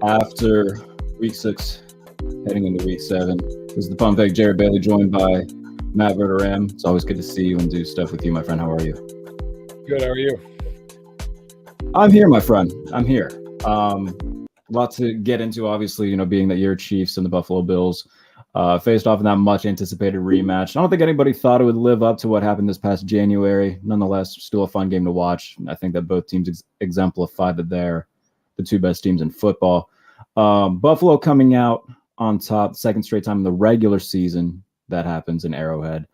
after week 6, heading into week 7. This is the Pump Fake Jared Bailey, joined by Matt Verderame. It's always good to see you and do stuff with you, my friend. How are you? Good. How are you? I'm here, my friend. I'm here. Lot to get into, obviously, being that your Chiefs and the Buffalo Bills faced off in that much anticipated rematch. I don't think anybody thought it would live up to what happened this past January. Nonetheless, still a fun game to watch. I think that both teams exemplify that they're the two best teams in football. Buffalo coming out on top, second straight time in the regular season that happens in Arrowhead.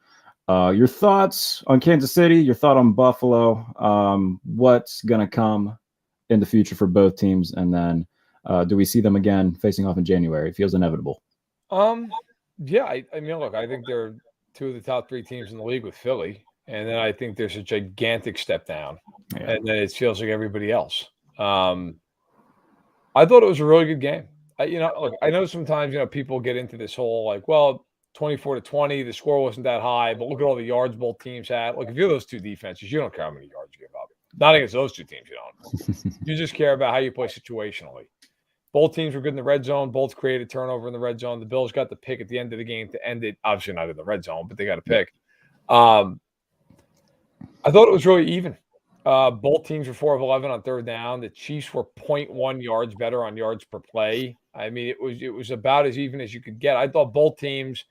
Your thoughts on Kansas City, your thought on Buffalo, what's going to come in the future for both teams, and then do we see them again facing off in January? It feels inevitable. Yeah. I mean, look, I think they're two of the top three teams in the league with Philly, and then I think there's a gigantic step down, and then it feels like everybody else. I thought it was a really good game. Look, I know sometimes people get into this whole like, well, 24-20, the score wasn't that high, but look at all the yards both teams had. Look, if you're those two defenses, you don't care how many yards you give up. Not against those two teams, you don't. You just care about how you play situationally. Both teams were good in the red zone. Both created turnover in the red zone. The Bills got the pick at the end of the game to end it. Obviously not in the red zone, but they got a pick. I thought it was really even. Both teams were 4 of 11 on third down. The Chiefs were 0.1 yards better on yards per play. I mean, it was about as even as you could get. I thought both teams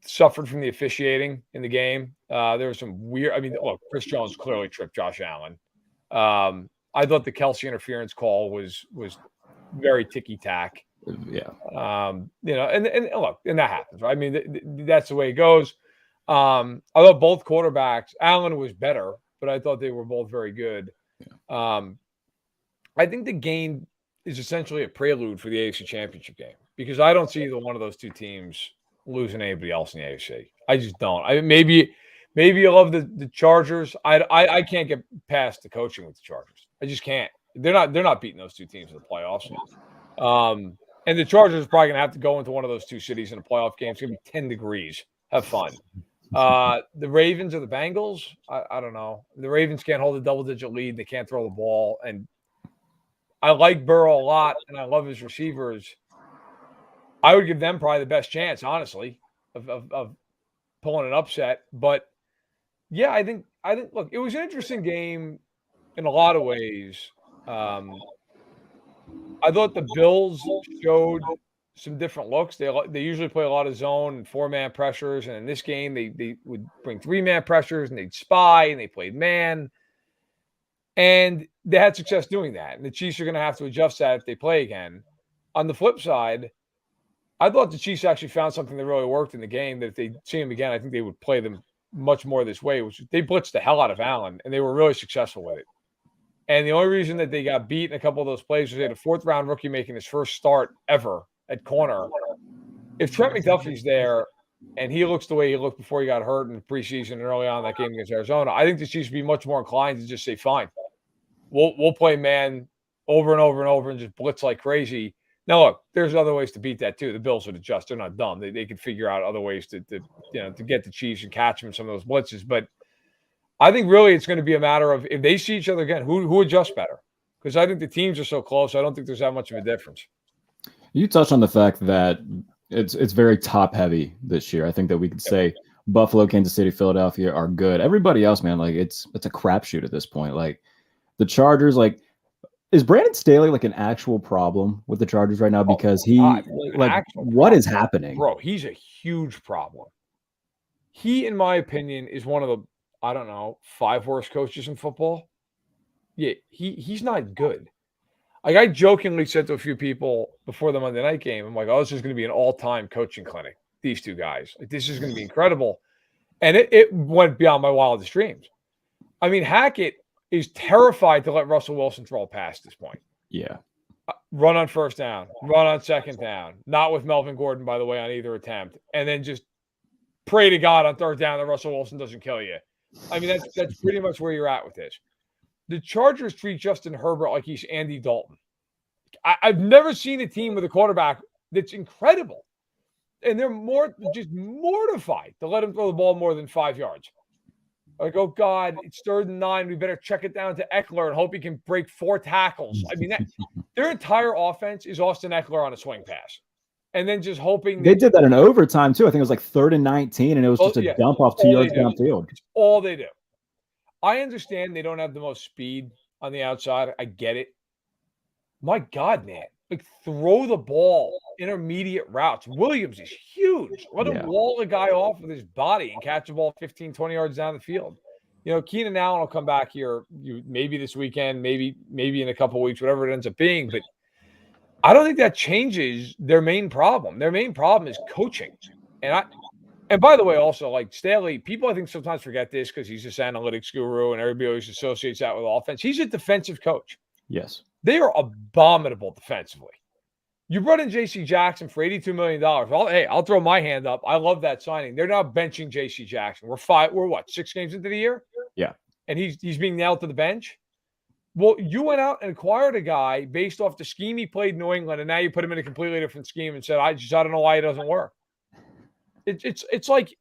suffered from the officiating in the game. There was some weird. I mean, look, Chris Jones clearly tripped Josh Allen. I thought the Kelsey interference call was very ticky-tack. Yeah. And look, and that happens, right? I mean, that's the way it goes. I thought both quarterbacks, Allen was better, but I thought they were both very good. Yeah. I think the game is essentially a prelude for the AFC Championship game because I don't see either one of those two teams losing anybody else in the AFC. I just don't. Maybe you love the Chargers. I can't get past the coaching with the Chargers. I just can't. They're not beating those two teams in the playoffs. And the Chargers are probably going to have to go into one of those two cities in a playoff game. It's going to be 10 degrees. Have fun. The Ravens or the Bengals, I don't know. The Ravens can't hold a double-digit lead. They can't throw the ball. And I like Burrow a lot, and I love his receivers. I would give them probably the best chance, honestly, of pulling an upset. But, yeah, I think look, it was an interesting game in a lot of ways. I thought the Bills showed some different looks. They usually play a lot of zone and 4-man pressures, and in this game they would bring 3-man pressures and they'd spy and they played man, and they had success doing that. And the Chiefs are going to have to adjust that if they play again. On the flip side, I thought the Chiefs actually found something that really worked in the game. That if they see them again, I think they would play them much more this way. Which they blitzed the hell out of Allen, and they were really successful with it. And the only reason that they got beat in a couple of those plays was they had a 4th-round rookie making his first start ever at corner. If Trent McDuffie's there and he looks the way he looked before he got hurt in the preseason and early on in that game against Arizona, I think the Chiefs would be much more inclined to just say, fine, we'll play man over and over and over and just blitz like crazy. Now, look, there's other ways to beat that too. The Bills would adjust. They're not dumb. They can figure out other ways to get the Chiefs and catch them in some of those blitzes. But I think really it's going to be a matter of if they see each other again, who adjusts better? Because I think the teams are so close. I don't think there's that much of a difference. You touched on the fact that it's very top heavy this year. I think that we could say Buffalo, Kansas City, Philadelphia are good. Everybody else, man, like it's a crapshoot at this point. Like the Chargers, like is Brandon Staley like an actual problem with the Chargers right now? Because what is happening? Bro, he's a huge problem. He, in my opinion, is one of the 5 worst coaches in football. Yeah, he's not good. Like I jokingly said to a few people before the Monday night game, I'm like, oh, this is going to be an all-time coaching clinic. These two guys. Like, this is going to be incredible. And it went beyond my wildest dreams. I mean, Hackett is terrified to let Russell Wilson throw a pass at this point. Yeah. Run on first down, run on second down, not with Melvin Gordon, by the way, on either attempt. And then just pray to God on third down that Russell Wilson doesn't kill you. I mean, that's pretty much where you're at with this. The Chargers treat Justin Herbert like he's Andy Dalton. I've never seen a team with a quarterback that's incredible. And they're just mortified to let him throw the ball more than 5 yards. Like, oh God, it's 3rd and 9. We better check it down to Eckler and hope he can break 4 tackles. I mean, their entire offense is Austin Eckler on a swing pass, and then just hoping They did that in overtime too. I think it was like 3rd and 19, and it was just a dump off 2 yards downfield. It's all they do. I understand they don't have the most speed on the outside. I get it. My God, man. Like, throw the ball, intermediate routes. Williams is huge. Let him wall the guy off with his body and catch the ball 15, 20 yards down the field. Keenan Allen will come back here maybe this weekend, maybe in a couple of weeks, whatever it ends up being. But I don't think that changes their main problem. Their main problem is coaching. And by the way, also, like, Staley, people I think sometimes forget this because he's this analytics guru and everybody always associates that with offense. He's a defensive coach. Yes. They are abominable defensively. You brought in J.C. Jackson for $82 million. Well, hey, I'll throw my hand up. I love that signing. They're now benching J.C. Jackson. We're what, 6 games into the year? Yeah. And he's being nailed to the bench? Well, you went out and acquired a guy based off the scheme he played in New England, and now you put him in a completely different scheme and said, I don't know why it doesn't work. It's like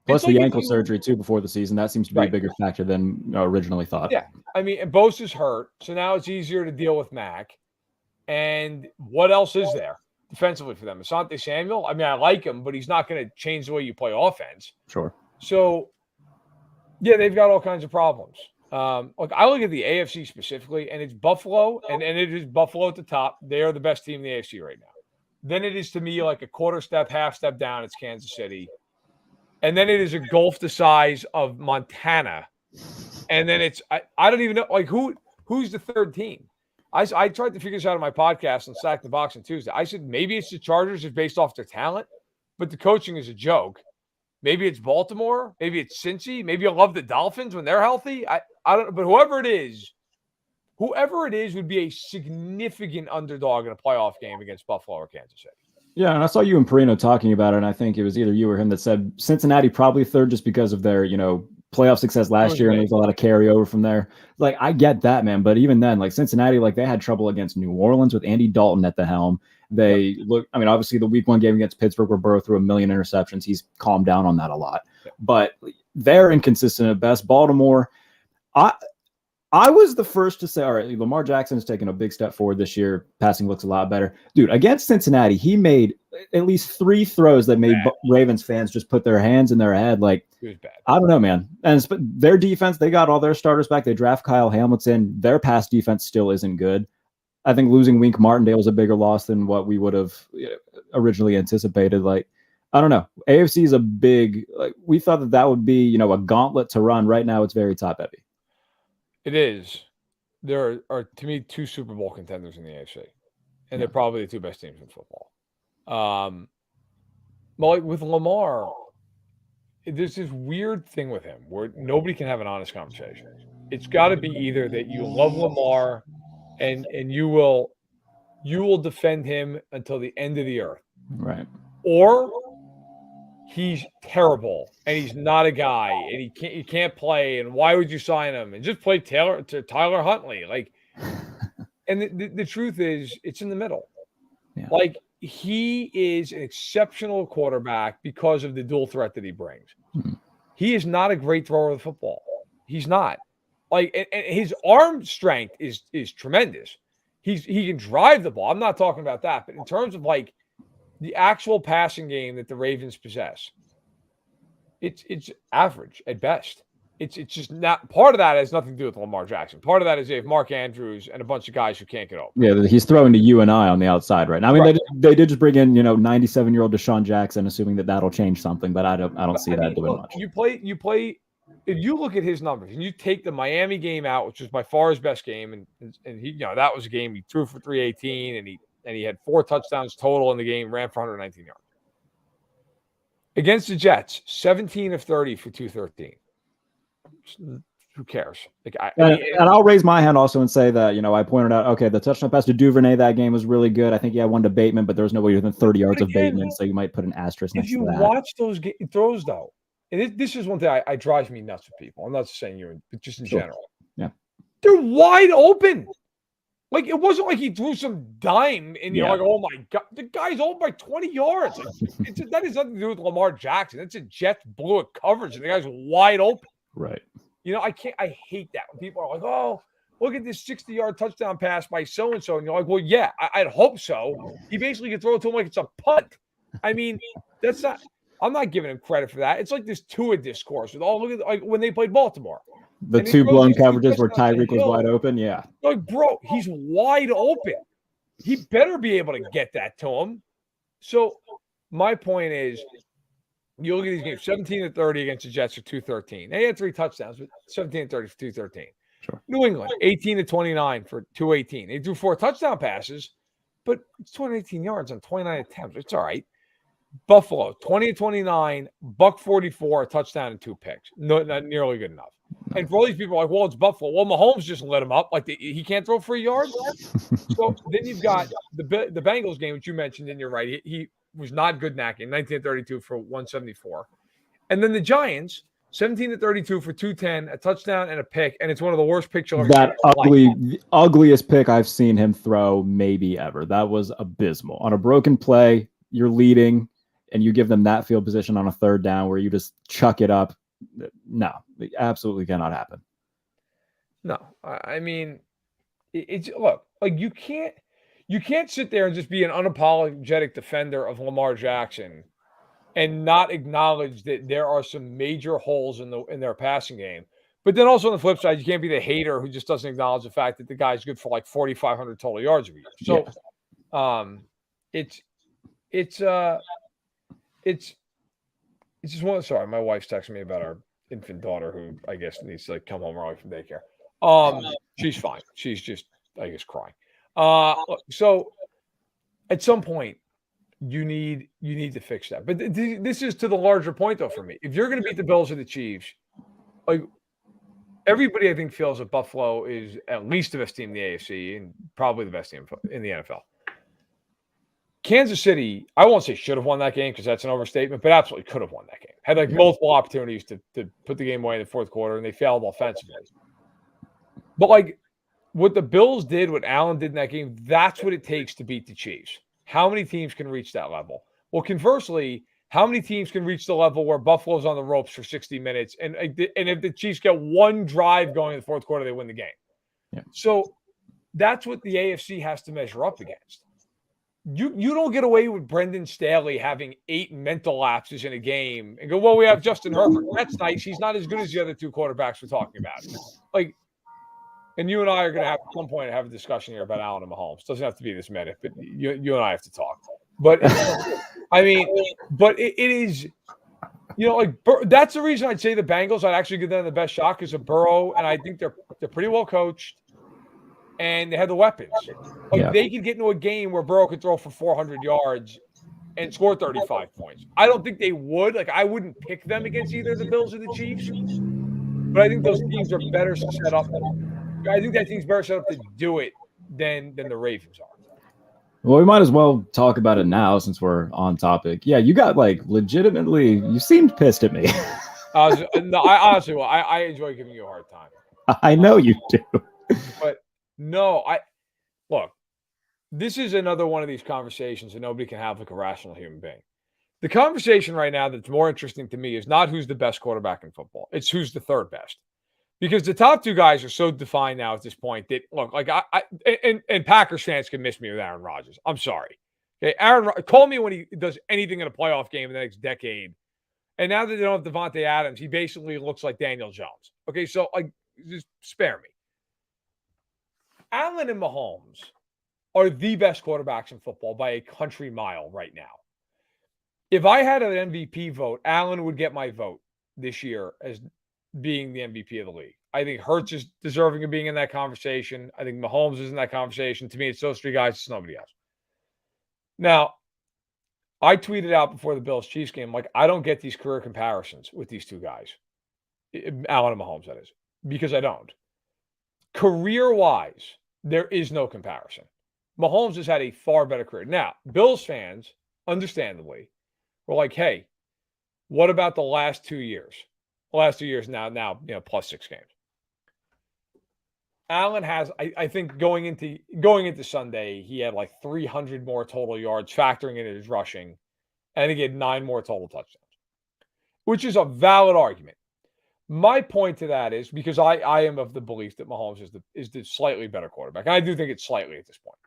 plus the ankle surgery too before the season. That seems to be a bigger factor than originally thought. Yeah. I mean, and Bosa's hurt, so now it's easier to deal with Mac. And what else is there defensively for them? Asante Samuel? I mean, I like him, but he's not going to change the way you play offense. Sure. So, yeah, they've got all kinds of problems. Look, I look at the AFC specifically, and it's Buffalo, and it is Buffalo at the top. They are the best team in the AFC right now. Then it is, to me, like a quarter step, half step down. It's Kansas City. And then it is a gulf the size of Montana. And then it's I don't even know, like, who's the third team? I tried to figure this out on my podcast on Sack the Box on Tuesday. I said maybe it's the Chargers just based off their talent, but the coaching is a joke. Maybe it's Baltimore. Maybe it's Cincy. Maybe you'll love the Dolphins when they're healthy. I don't know. But whoever it is would be a significant underdog in a playoff game against Buffalo or Kansas City. Yeah, and I saw you and Perino talking about it, and I think it was either you or him that said Cincinnati probably third just because of their, playoff success last year, and there's a lot of carryover from there. Like, I get that, man, but even then, like, Cincinnati, like, they had trouble against New Orleans with Andy Dalton at the helm. They obviously the week 1 game against Pittsburgh where Burrow threw 1 million interceptions. He's calmed down on that a lot. But they're inconsistent at best. Baltimore, I was the first to say, all right, Lamar Jackson has taken a big step forward this year. Passing looks a lot better. Dude, against Cincinnati, he made at least 3 throws that made Ravens fans just put their hands in their head. Like, it was bad. I don't know, man. And their defense, they got all their starters back. They draft Kyle Hamilton. Their pass defense still isn't good. I think losing Wink Martindale was a bigger loss than what we would have originally anticipated. Like, I don't know. AFC is a big, like, we thought that would be, a gauntlet to run. Right now, it's very top heavy. It is. There are, to me, 2 Super Bowl contenders in the AFC, and they're probably the 2 best teams in football. But like with Lamar, there's this weird thing with him where nobody can have an honest conversation. It's got to be either that you love Lamar and you will defend him until the end of the earth, right? Or he's terrible and he's not a guy and he can't play, and why would you sign him and just play Tyler Huntley? Like, and the truth is it's in the middle. Yeah. Like, he is an exceptional quarterback because of the dual threat that he brings. Mm-hmm. He is not a great thrower of the football. He's not. Like, and his arm strength is tremendous. He can drive the ball. I'm not talking about that, but in terms of like the actual passing game that the Ravens possess, it's average at best. It's just not. Part of that has nothing to do with Lamar Jackson. Part of that is they have Mark Andrews and a bunch of guys who can't get open. Yeah, he's throwing to you and I on the outside right now. I mean, they did just bring in 97-year-old Deshaun Jackson, assuming that'll change something, but I don't see that doing much. You play. If you look at his numbers and you take the Miami game out, which was by far his best game, and he, that was a game he threw for 318 and he had 4 touchdowns total in the game, ran for 119 yards. Against the Jets, 17 of 30 for 213. Who cares? Like, and I'll raise my hand also and say that, I pointed out, okay, the touchdown pass to Duvernay that game was really good. I think he had one to Bateman, but there was nobody within 30 yards of Bateman, so you might put an asterisk next to that. If you watch those throws, though, and this is one thing I drives me nuts with people. I'm not saying you, but just in general. Yeah. They're wide open. Like, it wasn't like he threw some dime and you're like, oh my God, the guy's open by 20 yards. Like, that has nothing to do with Lamar Jackson. It's a Jets blew a coverage and the guy's wide open. Right. I hate that when people are like, oh, look at this 60-yard touchdown pass by so-and-so. And you're like, well, yeah, I'd hope so. He basically can throw it to him like it's a punt. I mean, I'm not giving him credit for that. It's like this Tua discourse with look at like when they played Baltimore. The and two blown coverages where Tyreek was wide open. Yeah. Like, bro, he's wide open. He better be able to get that to him. So my point is, you look at these games, 17-30 against the Jets for 213. They had 3 touchdowns, but 17-30 for 213. Sure. New England, 18-29 for 218. They threw 4 touchdown passes, but it's 218 yards on 29 attempts. It's all right. Buffalo, 20-29, buck 44, a touchdown and 2 picks. No, not nearly good enough. And for all these people are like, well, it's Buffalo. Well, Mahomes just lit him up. Like, he can't throw for a yard. So then you've got the Bengals game, which you mentioned, and you're right. He was not good in that game, 19-32 for 174. And then the Giants, 17-32 for 210, a touchdown and a pick, and it's one of the worst picks you'll ever see. The ugliest pick I've seen him throw maybe ever. That was abysmal. On a broken play, you're leading, and you give them that field position on a 3rd down where you just chuck it up. No, it absolutely cannot happen. No, I mean, it's look, like you can't sit there and just be an unapologetic defender of Lamar Jackson and not acknowledge that there are some major holes in their passing game. But then also on the flip side, you can't be the hater who just doesn't acknowledge the fact that the guy's good for like 4,500 total yards a year. So, it's just one. Sorry, my wife's texting me about our infant daughter who I guess needs to come home early from daycare. She's fine. She's just, I guess, crying. So at some point you need to fix that. But this is to the larger point though for me. If you're going to beat the Bills or the Chiefs, like everybody I think feels that Buffalo is at least the best team in the AFC and probably the best team in the NFL. Kansas City, I won't say should have won that game because that's an overstatement, but absolutely could have won that game. Had multiple opportunities to put the game away in the 4th quarter, and they failed offensively. But like what the Bills did, what Allen did in that game, that's what it takes to beat the Chiefs. How many teams can reach that level? Well, conversely, how many teams can reach the level where Buffalo's on the ropes for 60 minutes, and if the Chiefs get one drive going in the 4th quarter, they win the game. Yeah. So that's what the AFC has to measure up against. You don't get away with Brendan Staley having 8 mental lapses in a game and go, well, we have Justin Herbert. That's nice. He's not as good as the other 2 quarterbacks we're talking about. Like, and you and I are going to have at some point have a discussion here about Allen and Mahomes. Doesn't have to be this minute, but you and I have to talk. But I mean, but it is, like that's the reason I'd say the Bengals. I'd actually give them the best shot because of Burrow, and I think they're pretty well coached. And they have the weapons. They could get into a game where Burrow could throw for 400 yards and score 35 points. I don't think they would. Like, I wouldn't pick them against either the Bills or the Chiefs. But I think those teams are better set up. I think that team's better set up to do it than the Ravens are. Well, we might as well talk about it now since we're on topic. Yeah, you got legitimately. You seemed pissed at me. I enjoy giving you a hard time. I know you do. But no, look. This is another one of these conversations that nobody can have like a rational human being. The conversation right now that's more interesting to me is not who's the best quarterback in football. It's who's the 3rd best. Because the top 2 guys are so defined now at this point that, look, like and Packers fans can miss me with Aaron Rodgers. I'm sorry. Okay, call me when he does anything in a playoff game in the next decade. And now that they don't have Devontae Adams, he basically looks like Daniel Jones. Okay, so just spare me. Allen and Mahomes are the best quarterbacks in football by a country mile right now. If I had an MVP vote, Allen would get my vote this year as being the MVP of the league. I think Hurts is deserving of being in that conversation. I think Mahomes is in that conversation. To me, it's those 3 guys. It's nobody else. Now, I tweeted out before the Bills-Chiefs game, I don't get these career comparisons with these 2 guys. Allen and Mahomes, that is. Because I don't. Career-wise, there is no comparison. Mahomes has had a far better career. Now, Bills fans, understandably, were like, hey, what about the last 2 years? The last 2 years now, plus 6 games. Allen has, I think going into Sunday, he had 300 more total yards, factoring in his rushing. I think he had 9 more total touchdowns, which is a valid argument. My point to that is because I am of the belief that Mahomes is the slightly better quarterback. And I do think it's slightly at this point.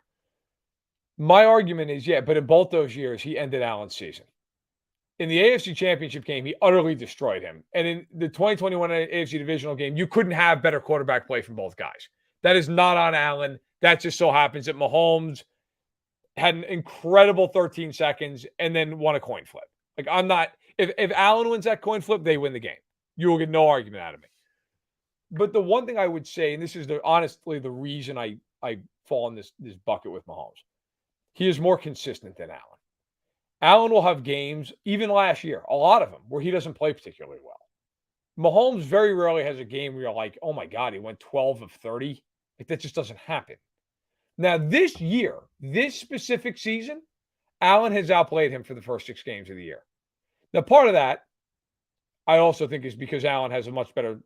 My argument is, yeah, but in both those years, he ended Allen's season. In the AFC Championship game, he utterly destroyed him. And in the 2021 AFC Divisional game, you couldn't have better quarterback play from both guys. That is not on Allen. That just so happens that Mahomes had an incredible 13 seconds and then won a coin flip. Like, I'm not – if Allen wins that coin flip, they win the game. You will get no argument out of me. But the one thing I would say, and this is honestly the reason I fall in this bucket with Mahomes, he is more consistent than Allen. Allen will have games, even last year, a lot of them, where he doesn't play particularly well. Mahomes very rarely has a game where you're like, oh my God, he went 12 of 30. Like, that just doesn't happen. Now, this year, this specific season, Allen has outplayed him for the first 6 games of the year. Now, part of that, I also think, is because Allen has a much better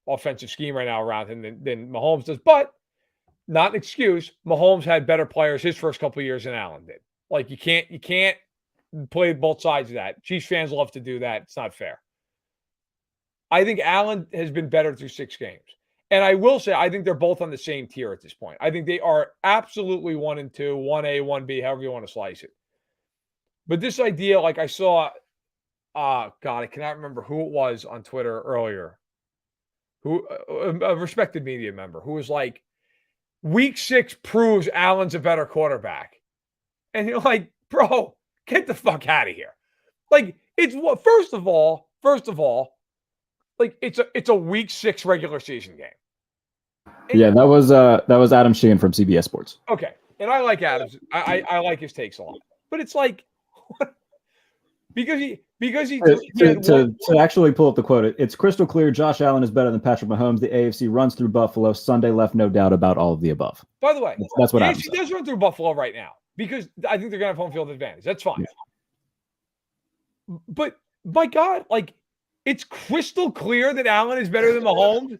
offensive scheme right now around him than Mahomes does. But not an excuse. Mahomes had better players his first couple of years than Allen did. Like, you can't play both sides of that. Chiefs fans love to do that. It's not fair. I think Allen has been better through 6 games. And I will say, I think they're both on the same tier at this point. I think they are absolutely 1 and 2, 1A, 1B, however you want to slice it. But this idea, like I saw, God, I cannot remember who it was on Twitter earlier, who a respected media member who was like, week 6 proves Allen's a better quarterback. And you're like, bro, get the fuck out of here. Like, it's what, first of all, like it's a week 6 regular season game. And yeah, that was Adam Sheehan from CBS Sports. Okay. And I like Adams. I like his takes a lot. But it's like, what? because he to actually pull up the quote, it's crystal clear Josh Allen is better than Patrick Mahomes. The AFC runs through Buffalo. Sunday left no doubt about all of the above. By the way, that's what the Adam AFC said. does run through Buffalo right now because I think they're going to have home field advantage. That's fine. Yeah. But my God, like, it's crystal clear that Allen is better than Mahomes.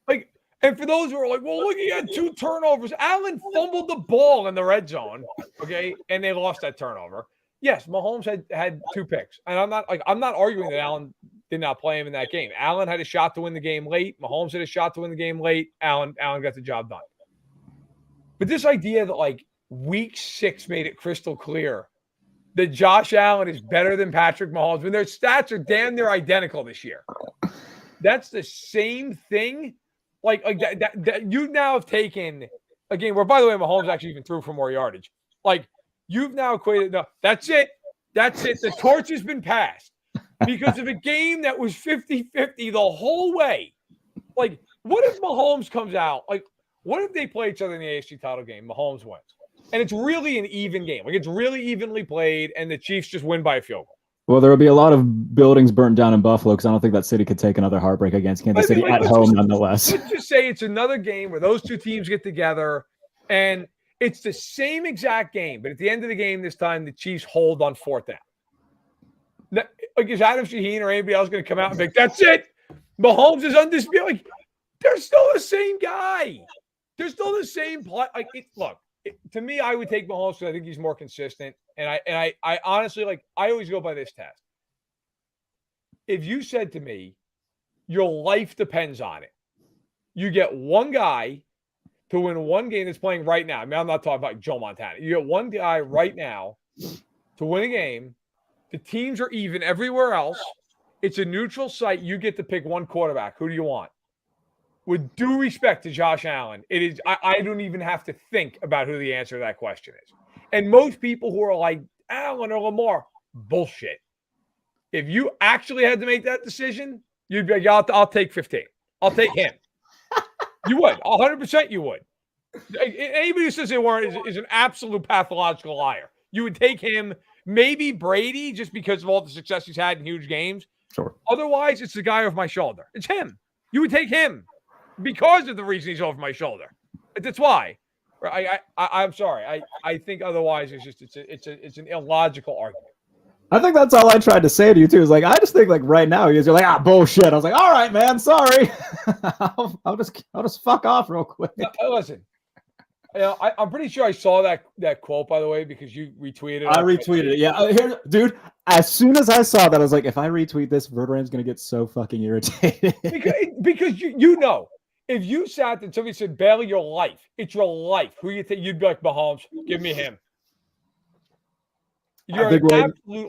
Like, and for those who are like, well, look, he had 2 turnovers. Allen fumbled the ball in the red zone, okay, and they lost that turnover. Yes, Mahomes had 2 picks, and I'm not arguing that Allen did not play him in that game. Allen had a shot to win the game late. Mahomes had a shot to win the game late. Allen got the job done. But this idea that like week 6 made it crystal clear that Josh Allen is better than Patrick Mahomes when their stats are damn near identical this year. That's the same thing. Like that you now have taken a game where, by the way, Mahomes actually even threw for more yardage. Like, you've now equated. No, that's it. The torch has been passed because of a game that was 50-50 the whole way. Like, what if Mahomes comes out? Like, what if they play each other in the AFC title game? Mahomes wins. And it's really an even game. Like, it's really evenly played, and the Chiefs just win by a field goal. Well, there will be a lot of buildings burnt down in Buffalo because I don't think that city could take another heartbreak against Kansas City at home, nonetheless. Let's just say it's another game where those 2 teams get together, and it's the same exact game. But at the end of the game this time, the Chiefs hold on 4th down. Now, like, is Adam Shaheen or anybody else going to come out and be like, that's it? Mahomes is undisputed. Like, they're still the same guy. They're still the same play. Like, to me, I would take Mahomes because I think he's more consistent. And I honestly, like, I always go by this test. If you said to me, your life depends on it, you get one guy to win one game that's playing right now. I mean, I'm not talking about Joe Montana. You get one guy right now to win a game. The teams are even everywhere else. It's a neutral site. You get to pick one quarterback. Who do you want? With due respect to Josh Allen, it is. I don't even have to think about who the answer to that question is. And most people who are like Allen or Lamar, bullshit. If you actually had to make that decision, you'd be like, I'll take 15. I'll take him. You would. 100% you would. Anybody who says they weren't is an absolute pathological liar. You would take him, maybe Brady, just because of all the success he's had in huge games. Sure. Otherwise, it's the guy over my shoulder. It's him. You would take him because of the reason he's over my shoulder. That's why. I'm sorry. I think otherwise it's an illogical argument. I think that's all I tried to say to you too. Is like, I just think like right now you're like, bullshit. I was like, all right, man, sorry. I'll just fuck off real quick. Listen, I'm pretty sure I saw that quote, by the way, because you retweeted it. I retweeted it. Yeah, here, dude. As soon as I saw that, I was like, if I retweet this, Verderame's gonna get so fucking irritated. because you know, if you sat there and somebody said, "Bailey, your life, it's your life," who you think you'd be like, Mahomes? Give me him. You're an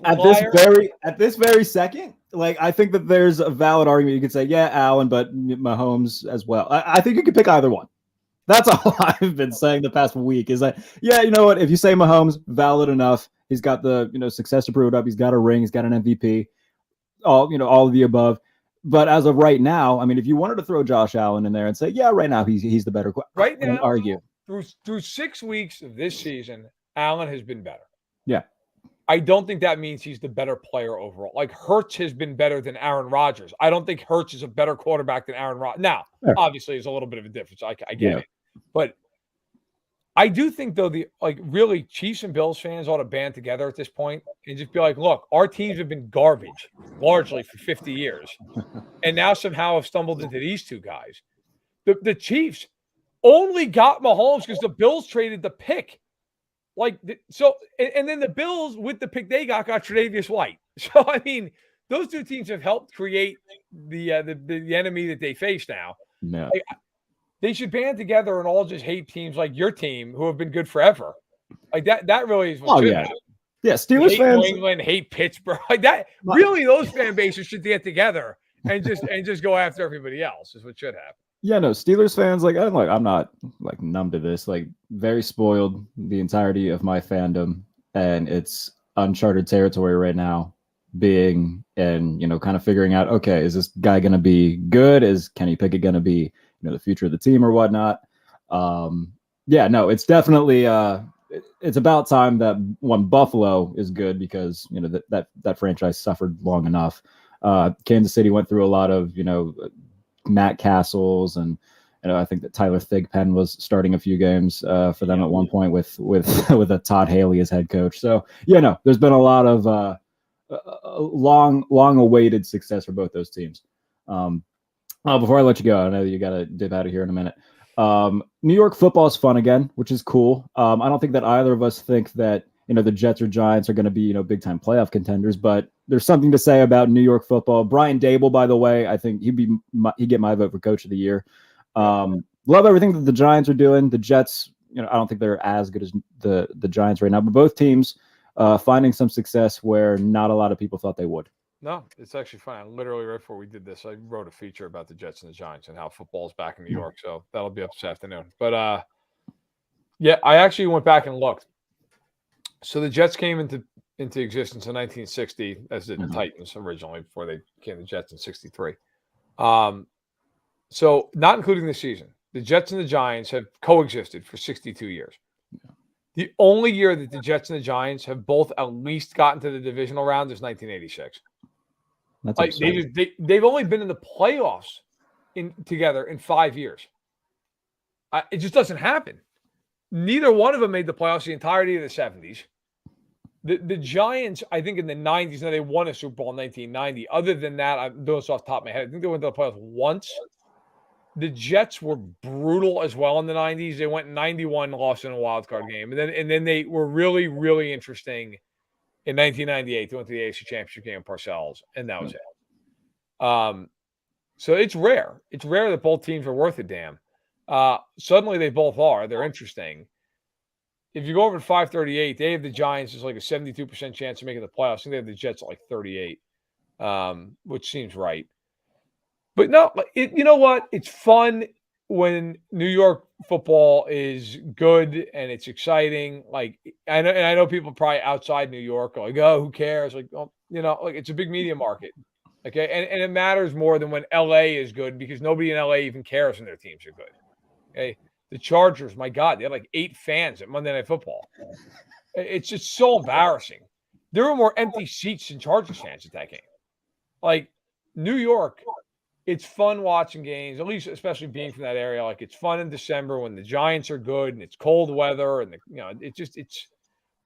absolute liar. At this very second, like I think that there's a valid argument. You could say, yeah, Allen, but Mahomes as well. I think you could pick either one. That's all I've been saying the past week is that, yeah, you know what? If you say Mahomes, valid enough. He's got the success to prove it up. He's got a ring. He's got an MVP. All of the above. But as of right now, I mean, if you wanted to throw Josh Allen in there and say, yeah, right now he's the better. Right now, argue through 6 weeks of this season, Allen has been better. Yeah. I don't think that means he's the better player overall. Like Hurts has been better than Aaron Rodgers. I don't think Hurts is a better quarterback than Aaron Rodgers. Now, obviously, there's a little bit of a difference. I get it. But I do think, though, really Chiefs and Bills fans ought to band together at this point and just be like, look, our teams have been garbage largely for 50 years. And now somehow have stumbled into these two guys. The Chiefs only got Mahomes because the Bills traded the pick. And then the Bills with the pick they got Tre'Davious White. So I mean, those two teams have helped create the enemy that they face now. No. They should band together and all just hate teams like your team who have been good forever. Like that really is what should happen. Yeah, Steelers hate fans, New England, hate Pittsburgh. Like that. Really, those fan bases should get together and just go after everybody else. Is what should happen. Yeah, no, Steelers fans, I'm not like numb to this. Like very spoiled the entirety of my fandom, and it's uncharted territory right now. Being and kind of figuring out, okay, is this guy going to be good? Is Kenny Pickett going to be the future of the team or whatnot? Yeah, no, it's definitely it's about time that one Buffalo is good because that franchise suffered long enough. Kansas City went through a lot of Matt Castles, and I think that Tyler Thigpen was starting a few games for them at one point with a Todd Haley as head coach. So there's been a lot of long awaited success for both those teams. Before I let you go, I know you got to dip out of here in a minute. New York football is fun again, which is cool. I don't think that either of us think that the Jets or Giants are going to be big time playoff contenders, but there's something to say about New York football. Brian Dable, by the way, I think he'd get my vote for Coach of the Year. Love everything that the Giants are doing. The Jets, I don't think they're as good as the Giants right now, but both teams finding some success where not a lot of people thought they would. No, it's actually fine. Literally right before we did this, I wrote a feature about the Jets and the Giants and how football's back in New York. So that'll be up this afternoon. But yeah, I actually went back and looked. So the Jets came into existence in 1960 as the Titans originally before they became the Jets in 63. So not including this season, the Jets and the Giants have coexisted for 62 years. Yeah. The only year that the Jets and the Giants have both at least gotten to the divisional round is 1986. That's like they've only been in the playoffs together in 5 years. It just doesn't happen. Neither one of them made the playoffs the entirety of the 70s. The Giants, I think in the 90s, now they won a Super Bowl in 1990. Other than that, I'm doing this off the top of my head. I think they went to the playoffs once. The Jets were brutal as well in the 90s. They went 91, lost in a wild card game. And then they were really, really interesting in 1998. They went to the AFC Championship game with Parcells, and that was it. So it's rare. It's rare that both teams are worth a damn. Suddenly they both are. They're interesting. If you go over to 538, they have the Giants as like a 72% chance of making the playoffs. I think they have the Jets at like 38, which seems right. But no, you know what? It's fun when New York football is good and it's exciting. Like I know people probably outside New York are like, oh, who cares? Like, oh, like it's a big media market. Okay, and it matters more than when LA is good because nobody in LA even cares when their teams are good. Okay. The Chargers, my God, they had like 8 fans at Monday Night Football. It's just so embarrassing. There were more empty seats than Chargers fans at that game. Like New York, it's fun watching games, at least especially being from that area. Like it's fun in December when the Giants are good and it's cold weather and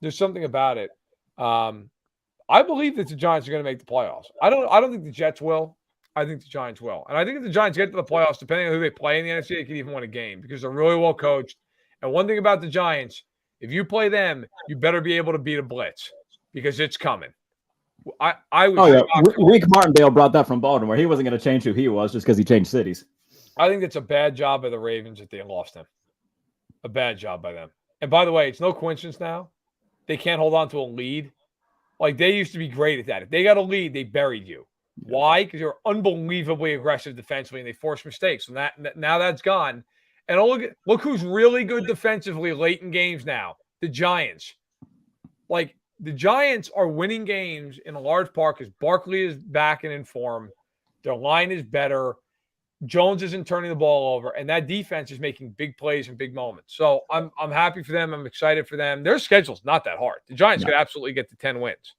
there's something about it. I believe that the Giants are going to make the playoffs. I don't think the Jets will. I think the Giants will. And I think if the Giants get to the playoffs, depending on who they play in the NFC, they could even win a game because they're really well coached And one thing about the Giants, if you play them, you better be able to beat a blitz because it's coming. I was shocked. Rick Martindale brought that from Baltimore. He wasn't going to change who he was just because he changed cities. I think it's a bad job by the Ravens that they lost him. A bad job by them. And by the way, it's no coincidence now. They can't hold on to a lead. Like, they used to be great at that. If they got a lead, they buried you. Yeah. Why? Because you're unbelievably aggressive defensively and they force mistakes. And now that's gone. And look who's really good defensively late in games now. The Giants. Like, the Giants are winning games in a large part because Barkley is back and in form. Their line is better. Jones isn't turning the ball over, and that defense is making big plays and big moments. So I'm happy for them. I'm excited for them. Their schedule's not that hard. The Giants could absolutely get to 10 wins.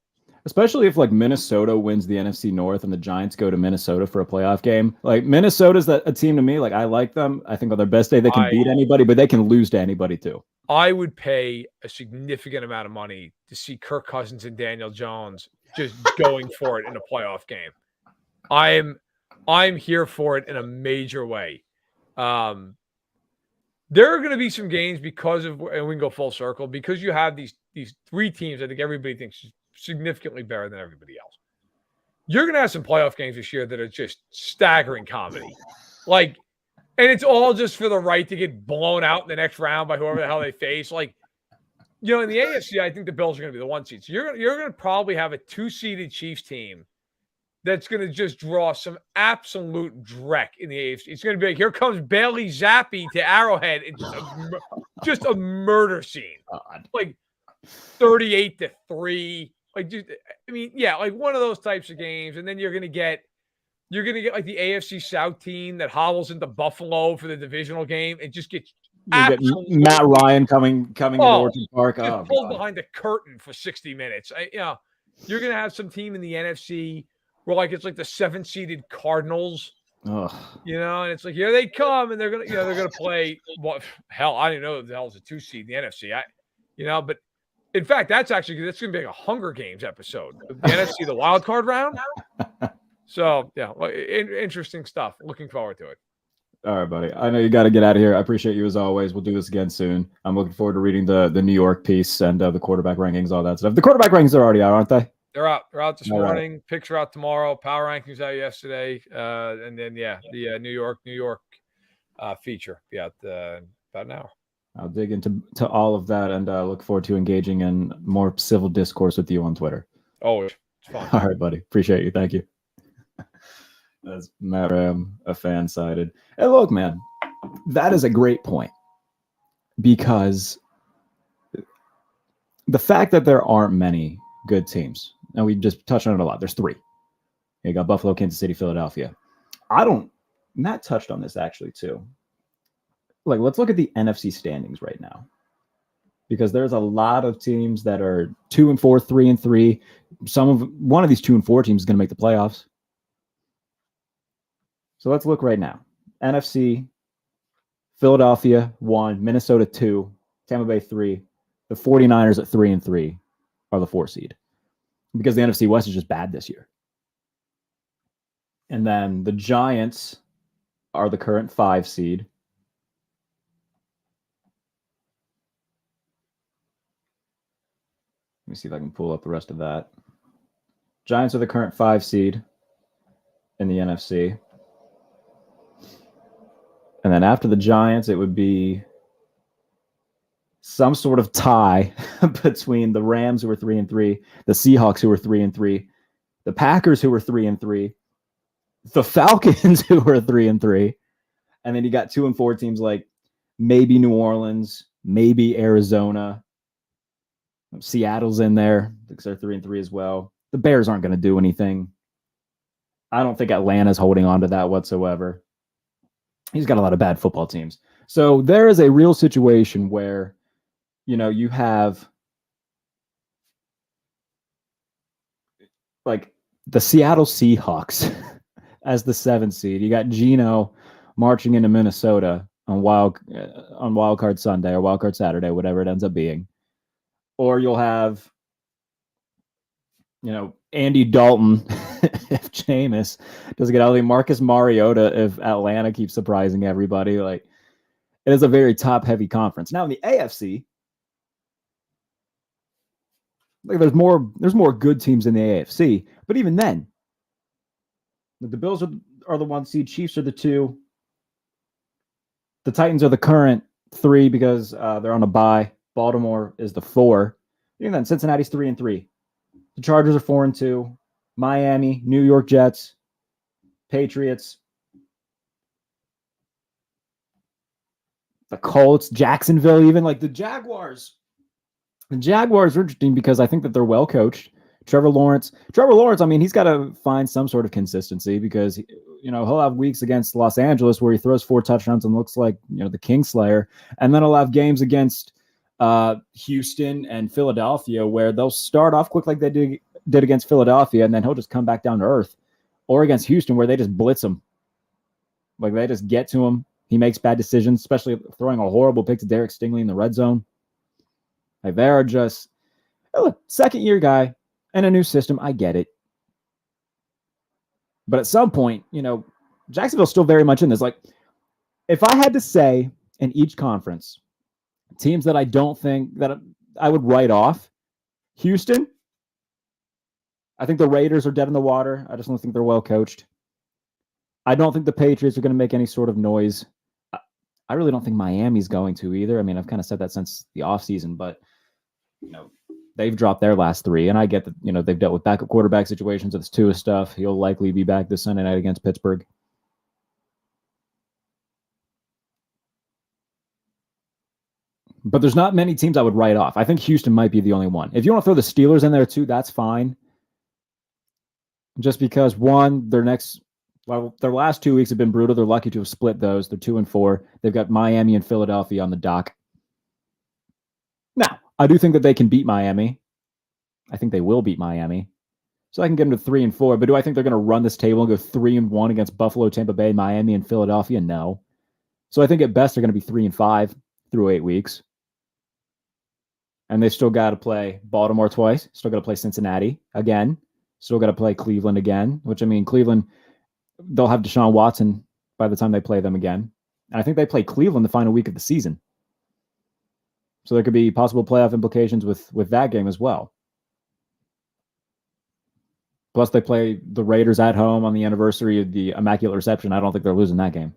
Especially if, like, Minnesota wins the NFC North and the Giants go to Minnesota for a playoff game. Like, Minnesota's a team to me. Like, I like them. I think on their best day they can beat anybody, but they can lose to anybody too. I would pay a significant amount of money to see Kirk Cousins and Daniel Jones just going for it in a playoff game. I'm here for it in a major way. There are going to be some games because of, and we can go full circle, because you have these three teams I think everybody thinks is significantly better than everybody else. You're going to have some playoff games this year that are just staggering comedy. Like, and it's all just for the right to get blown out in the next round by whoever the hell they face. Like, you know, in the AFC, I think the Bills are going to be the 1 seed. So you're going to probably have a 2-seeded Chiefs team that's going to just draw some absolute dreck in the AFC. It's going to be like, here comes Bailey Zappi to Arrowhead. It's just a murder scene. God. Like 38-3. Like, just, I mean, yeah, like one of those types of games. And then you're going to get like the AFC South team that hobbles into Buffalo for the divisional game and just gets Matt Ryan coming into Orchard Park. Just pulled behind the curtain for 60 minutes. You're going to have some team in the NFC where, like, it's like the 7-seeded Cardinals. Ugh. You know, and it's like, here they come, and they're gonna play. What hell? I don't know if the hell's a 2 seed in the NFC. But in fact, that's gonna be like a Hunger Games episode. The NFC, the wild card round. So yeah, interesting stuff. Looking forward to it. All right, buddy. I know you got to get out of here. I appreciate you as always. We'll do this again soon. I'm looking forward to reading the New York piece and the quarterback rankings, all that stuff. The quarterback rankings are already out, aren't they? They're out. They're out this morning. Right. Picks are out tomorrow. Power rankings out yesterday. And then the New York feature. About an hour. I'll dig into all of that and look forward to engaging in more civil discourse with you on Twitter. Always. It's fun. All right, buddy. Appreciate you. Thank you. That's Matt Ram, a fan sided. Hey, look, man, that is a great point, because the fact that there aren't many good teams, and we just touched on it a lot. There's 3. You got Buffalo, Kansas City, Philadelphia. Matt touched on this actually too. Like, let's look at the NFC standings right now, because there's a lot of teams that are 2-4, 3-3. One of these 2-4 teams is going to make the playoffs. So let's look right now. NFC, Philadelphia 1, Minnesota 2, Tampa Bay 3. The 49ers at 3-3 are the 4 seed, because the NFC West is just bad this year. And then the Giants are the current 5 seed. Let me see if I can pull up the rest of that. Giants are the current 5 seed in the NFC. And then after the Giants, it would be some sort of tie between the Rams, who were 3-3, the Seahawks, who were 3-3, the Packers, who were 3-3, the Falcons, who were 3-3, and then you got 2-4 teams like maybe New Orleans, maybe Arizona. Seattle's in there because they're 3-3 as well. The Bears aren't going to do anything. I don't think Atlanta's holding on to that whatsoever. He's got a lot of bad football teams. So there is a real situation where, you have like the Seattle Seahawks as the 7th seed. You got Geno marching into Minnesota on Wild Card Sunday or Wild Card Saturday, whatever it ends up being. Or you'll have, Andy Dalton if Jameis doesn't get out of the Marcus Mariota if Atlanta keeps surprising everybody. Like, It is a very top-heavy conference. Now in the AFC, like there's more good teams in the AFC, but even then, the Bills are the 1 seed, Chiefs are the 2. The Titans are the current 3 because they're on a bye. Baltimore is the 4. Even then, Cincinnati's 3-3. The Chargers are 4-2. Miami, New York Jets, Patriots, the Colts, Jacksonville, even like the Jaguars. The Jaguars are interesting because I think that they're well coached. Trevor Lawrence, I mean, he's got to find some sort of consistency because, he'll have weeks against Los Angeles where he throws 4 touchdowns and looks like, the Kingslayer. And then he'll have games against Houston and Philadelphia where they'll start off quick like they did against Philadelphia, and then he'll just come back down to earth. Or against Houston where they just blitz him. Like they just get to him. He makes bad decisions, especially throwing a horrible pick to Derek Stingley in the red zone. Like they are just, look, second-year guy and a new system. I get it. But at some point, Jacksonville's still very much in this. Like, if I had to say in each conference, teams that I don't think that I would write off, Houston, I think the Raiders are dead in the water. I just don't think they're well coached. I don't think the Patriots are going to make any sort of noise. I really don't think Miami's going to either. I mean, I've kind of said that since the offseason, but, they've dropped their last 3. And I get that, they've dealt with backup quarterback situations with Tua stuff. He'll likely be back this Sunday night against Pittsburgh. But there's not many teams I would write off. I think Houston might be the only one. If you want to throw the Steelers in there too, that's fine. Just because, one, their last 2 weeks have been brutal. They're lucky to have split those. They're 2-4. They've got Miami and Philadelphia on the dock. Now, I do think that they can beat Miami. I think they will beat Miami. So I can get them to 3-4. But do I think they're going to run this table and go 3-1 against Buffalo, Tampa Bay, Miami, and Philadelphia? No. So I think at best they're going to be 3-5 through 8 weeks. And they still got to play Baltimore twice. Still got to play Cincinnati again. Still got to play Cleveland again, which, I mean, Cleveland, they'll have Deshaun Watson by the time they play them again. And I think they play Cleveland the final week of the season. So there could be possible playoff implications with that game as well. Plus, they play the Raiders at home on the anniversary of the Immaculate Reception. I don't think they're losing that game.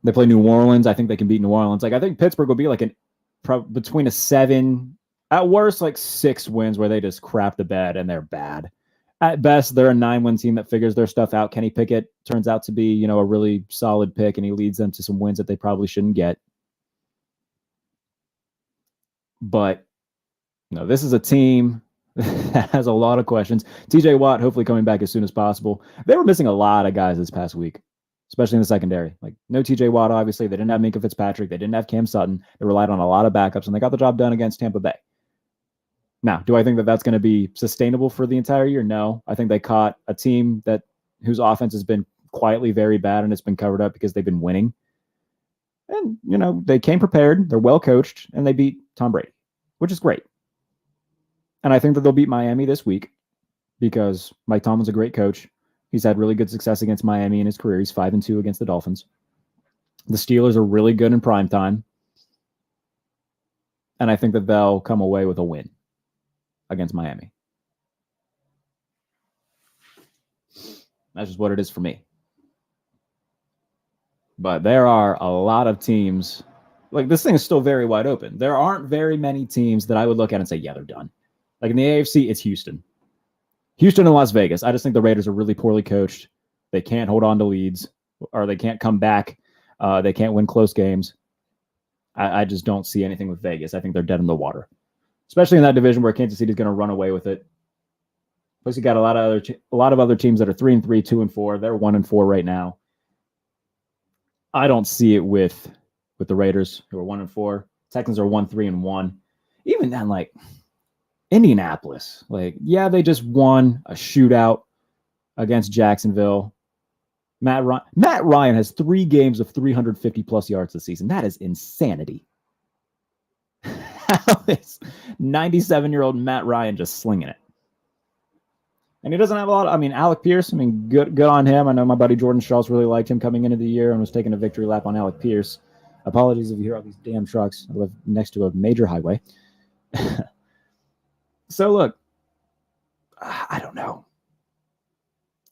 They play New Orleans. I think they can beat New Orleans. Like, I think Pittsburgh will be like between a 7, at worst, like 6 wins where they just crap the bed and they're bad. At best, they're a 9-win team that figures their stuff out. Kenny Pickett turns out to be, a really solid pick, and he leads them to some wins that they probably shouldn't get. But, this is a team that has a lot of questions. TJ Watt hopefully coming back as soon as possible. They were missing a lot of guys this past week, especially in the secondary. Like, no TJ Watt, obviously. They didn't have Minkah Fitzpatrick. They didn't have Cam Sutton. They relied on a lot of backups, and they got the job done against Tampa Bay. Now, do I think that that's going to be sustainable for the entire year? No. I think they caught a team whose offense has been quietly very bad, and it's been covered up because they've been winning. And, they came prepared. They're well coached, and they beat Tom Brady, which is great. And I think that they'll beat Miami this week because Mike Tomlin's a great coach. He's had really good success against Miami in his career. He's 5-2 against the Dolphins. The Steelers are really good in primetime. And I think that they'll come away with a win against Miami. That's just what it is for me. But there are a lot of teams. Like, this thing is still very wide open. There aren't very many teams that I would look at and say, yeah, they're done. Like in the AFC, it's Houston. Houston and Las Vegas. I just think the Raiders are really poorly coached. They can't hold on to leads, or they can't come back. They can't win close games. I just don't see anything with Vegas. I think they're dead in the water, especially in that division where Kansas City is going to run away with it. Plus, you got a lot of other teams that are 3-3, 2-4. They're 1-4 right now. I don't see it with the Raiders, who are 1-4. Texans are 1-3-1. Even then, like Indianapolis, like, yeah, they just won a shootout against Jacksonville. Matt Ryan has 3 games of 350 plus yards this season. That is insanity. How is 97-year-old Matt Ryan just slinging it? And he doesn't have a lot. I mean, Alec Pierce, I mean, good on him. I know my buddy Jordan Strauss really liked him coming into the year and was taking a victory lap on Alec Pierce. Apologies if you hear all these damn trucks. I live next to a major highway. So, look, I don't know.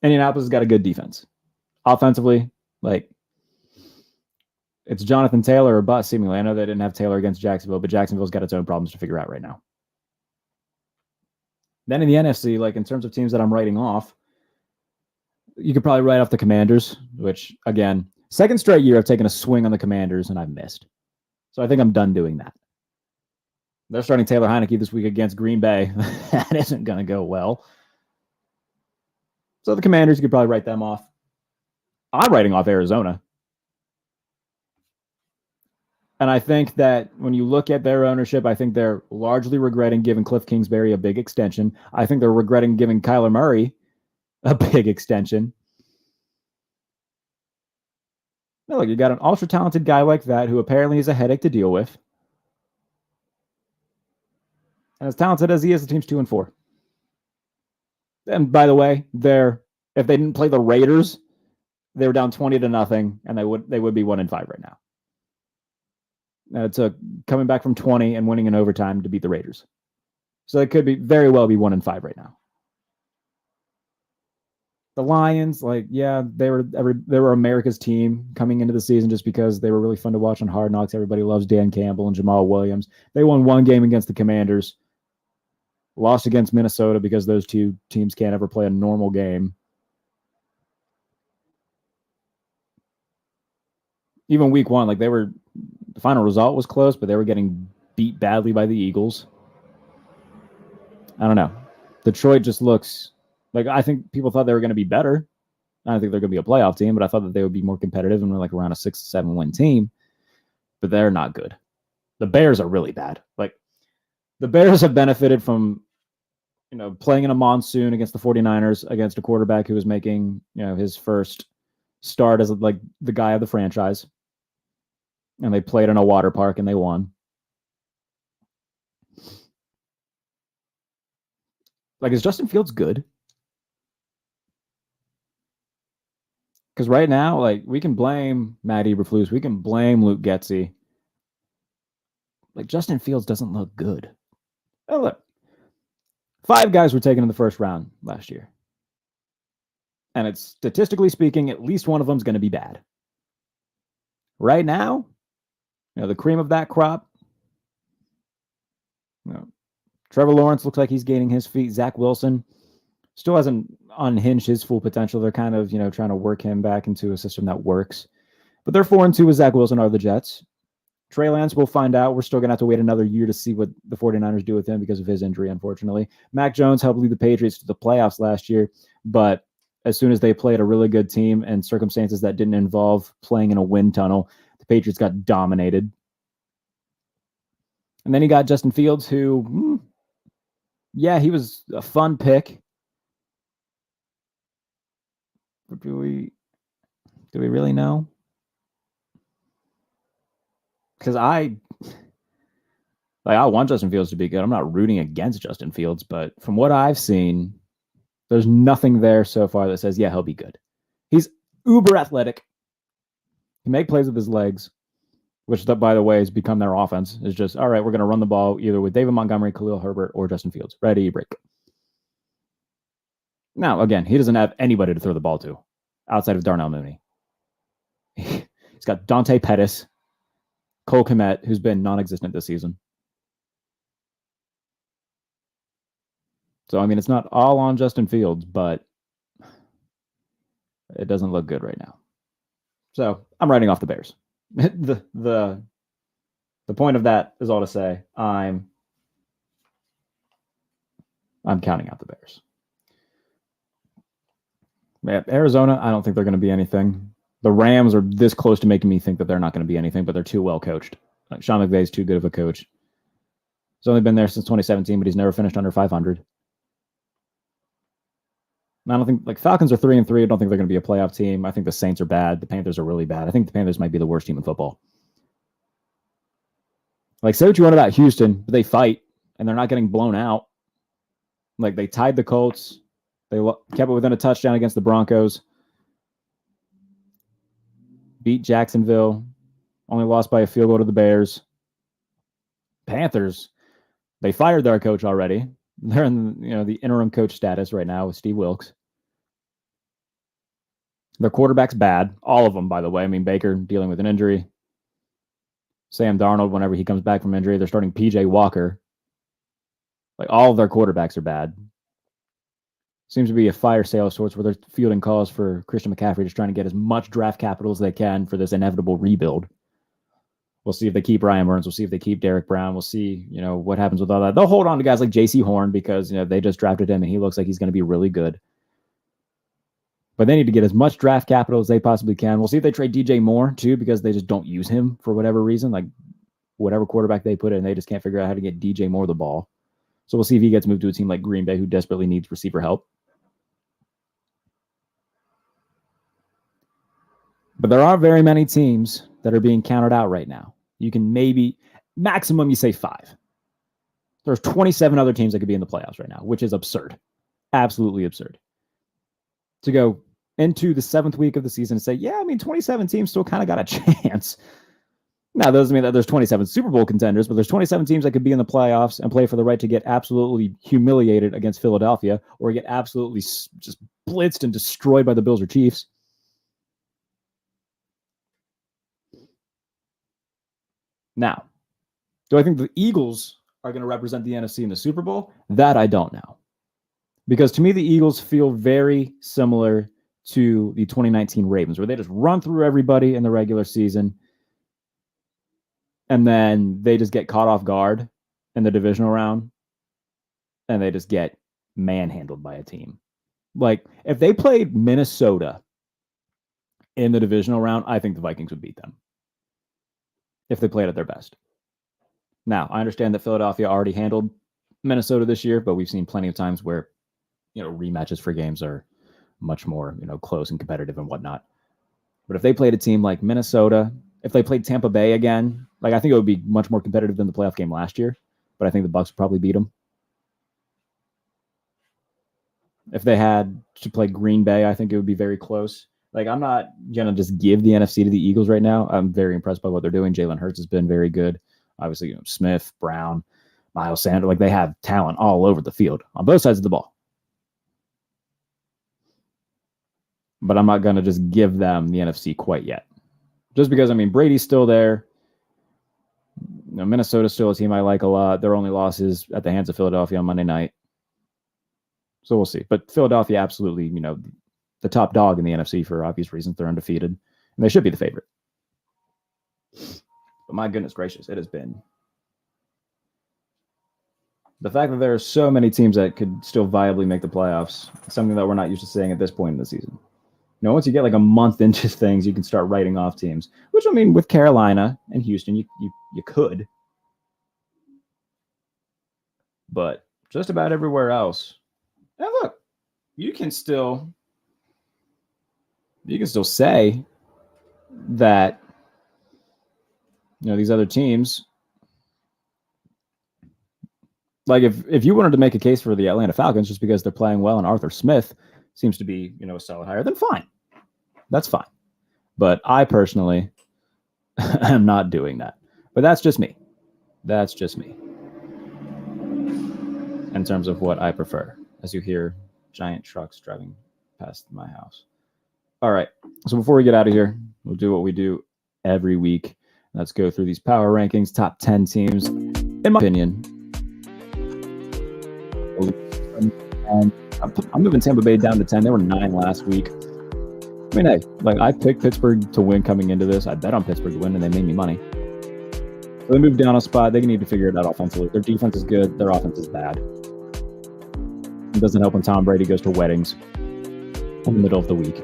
Indianapolis has got a good defense. Offensively, like, it's Jonathan Taylor or bust, seemingly. I know they didn't have Taylor against Jacksonville, but Jacksonville's got its own problems to figure out right now. Then in the NFC, like in terms of teams that I'm writing off, you could probably write off the Commanders, which, again, second straight year I've taken a swing on the Commanders and I've missed. So I think I'm done doing that. They're starting Taylor Heineke this week against Green Bay. That isn't going to go well. So the Commanders, you could probably write them off. I'm writing off Arizona. And I think that when you look at their ownership, I think they're largely regretting giving Cliff Kingsbury a big extension. I think they're regretting giving Kyler Murray a big extension. Now, look, you got an ultra-talented guy like that who apparently is a headache to deal with. And as talented as he is, the team's 2-4. And by the way, if they didn't play the Raiders, they were down 20-0, and they would be 1-5 right now. It took coming back from 20 and winning in overtime to beat the Raiders. So they could very well be 1-5 right now. The Lions, they were America's team coming into the season just because they were really fun to watch on Hard Knocks. Everybody loves Dan Campbell and Jamal Williams. They won one game against the Commanders, lost against Minnesota because those two teams can't ever play a normal game. Even week one, the final result was close, but they were getting beat badly by the Eagles. I don't know. Detroit just looks I think people thought they were going to be better. I don't think they're going to be a playoff team, but I thought that they would be more competitive and around a 6-7 win team. But they're not good. The Bears are really bad. The Bears have benefited from, playing in a monsoon against the 49ers, against a quarterback who was making, his first start as the guy of the franchise. And they played in a water park and they won. Is Justin Fields good? Because right now, we can blame Matt Eberflus, we can blame Luke Getsy. Justin Fields doesn't look good. Oh, look. 5 guys were taken in the first round last year. And it's statistically speaking, at least one of them is going to be bad. Right now, the cream of that crop, Trevor Lawrence looks like he's gaining his feet. Zach Wilson still hasn't unhinged his full potential. They're kind of, trying to work him back into a system that works. But they're 4-2 with Zach Wilson are the Jets. Trey Lance, we'll find out. We're still going to have to wait another year to see what the 49ers do with him because of his injury, unfortunately. Mac Jones helped lead the Patriots to the playoffs last year, but as soon as they played a really good team and circumstances that didn't involve playing in a wind tunnel, the Patriots got dominated. And then you got Justin Fields, who, he was a fun pick. But do we really know? Because I want Justin Fields to be good. I'm not rooting against Justin Fields, but from what I've seen, there's nothing there so far that says, he'll be good. He's uber athletic. He can make plays with his legs, which, by the way, has become their offense. It's just, all right, we're going to run the ball either with David Montgomery, Khalil Herbert, or Justin Fields. Ready, break. Now, again, he doesn't have anybody to throw the ball to outside of Darnell Mooney. He's got Dante Pettis, Cole Kmet, who's been non-existent this season. So, it's not all on Justin Fields, but it doesn't look good right now. So, I'm writing off the Bears. The point of that is all to say I'm counting out the Bears. Arizona, I don't think they're going to be anything. The Rams are this close to making me think that they're not going to be anything, but they're too well coached. Sean McVay's too good of a coach. He's only been there since 2017, but he's never finished under 500. And I don't think Falcons are 3-3. I don't think they're going to be a playoff team. I think the Saints are bad. The Panthers are really bad. I think the Panthers might be the worst team in football. Say what you want about Houston, but they fight and they're not getting blown out. They tied the Colts. They kept it within a touchdown against the Broncos. Beat Jacksonville. Only lost by a field goal to the Bears. Panthers, they fired their coach already. They're in the interim coach status right now with Steve Wilkes. Their quarterback's bad. All of them, by the way. I mean, Baker dealing with an injury. Sam Darnold, whenever he comes back from injury, they're starting PJ Walker. Like, all of their quarterbacks are bad. Seems to be a fire sale of sorts where they're fielding calls for Christian McCaffrey, just trying to get as much draft capital as they can for this inevitable rebuild. We'll see if they keep Ryan Burns. We'll see if they keep Derek Brown. We'll see, what happens with all that. They'll hold on to guys like J.C. Horn because, they just drafted him and he looks like he's going to be really good. But they need to get as much draft capital as they possibly can. We'll see if they trade DJ Moore, too, because they just don't use him for whatever reason. Like, whatever quarterback they put in, they just can't figure out how to get DJ Moore the ball. So we'll see if he gets moved to a team like Green Bay, who desperately needs receiver help. But there are very many teams that are being counted out right now. You can maximum, you say 5. There's 27 other teams that could be in the playoffs right now, which is absurd. Absolutely absurd. To go into the 7th week of the season and say, 27 teams still kind of got a chance. Now, that doesn't mean that there's 27 Super Bowl contenders, but there's 27 teams that could be in the playoffs and play for the right to get absolutely humiliated against Philadelphia or get absolutely just blitzed and destroyed by the Bills or Chiefs. Now, do I think the Eagles are going to represent the NFC in the Super Bowl? That I don't know. Because to me, the Eagles feel very similar to the 2019 Ravens, where they just run through everybody in the regular season, and then they just get caught off guard in the divisional round, and they just get manhandled by a team. Like, if they played Minnesota in the divisional round, I think the Vikings would beat them. If they played at their best. Now, I understand that Philadelphia already handled Minnesota this year, but we've seen plenty of times where, rematches for games are much more, close and competitive and whatnot. But if they played a team like Minnesota, if they played Tampa Bay again, I think it would be much more competitive than the playoff game last year, but I think the Bucs would probably beat them. If they had to play Green Bay, I think it would be very close. I'm not going to just give the NFC to the Eagles right now. I'm very impressed by what they're doing. Jalen Hurts has been very good. Obviously, Smith, Brown, Miles Sanders, they have talent all over the field on both sides of the ball. But I'm not going to just give them the NFC quite yet. Just because, Brady's still there. Minnesota's still a team I like a lot. Their only loss is at the hands of Philadelphia on Monday night. So we'll see. But Philadelphia absolutely, the top dog in the NFC for obvious reasons. They're undefeated, and they should be the favorite. But my goodness gracious, it has been the fact that there are so many teams that could still viably make the playoffs, something that we're not used to seeing at this point in the season. Once you get a month into things, you can start writing off teams, which with Carolina and Houston, you could. But just about everywhere else, and look, you can still say that these other teams, if you wanted to make a case for the Atlanta Falcons just because they're playing well and Arthur Smith seems to be a solid hire, then fine, that's fine. But I personally am not doing that. But that's just me. In terms of what I prefer, as you hear giant trucks driving past my house. All right. So before we get out of here, we'll do what we do every week. Let's go through these power rankings, top 10 teams. In my opinion, I'm moving Tampa Bay down to 10. They were 9 last week. Hey, I picked Pittsburgh to win coming into this. I bet on Pittsburgh to win, and they made me money. So they moved down a spot. They need to figure it out offensively. Their defense is good. Their offense is bad. It doesn't help when Tom Brady goes to weddings in the middle of the week.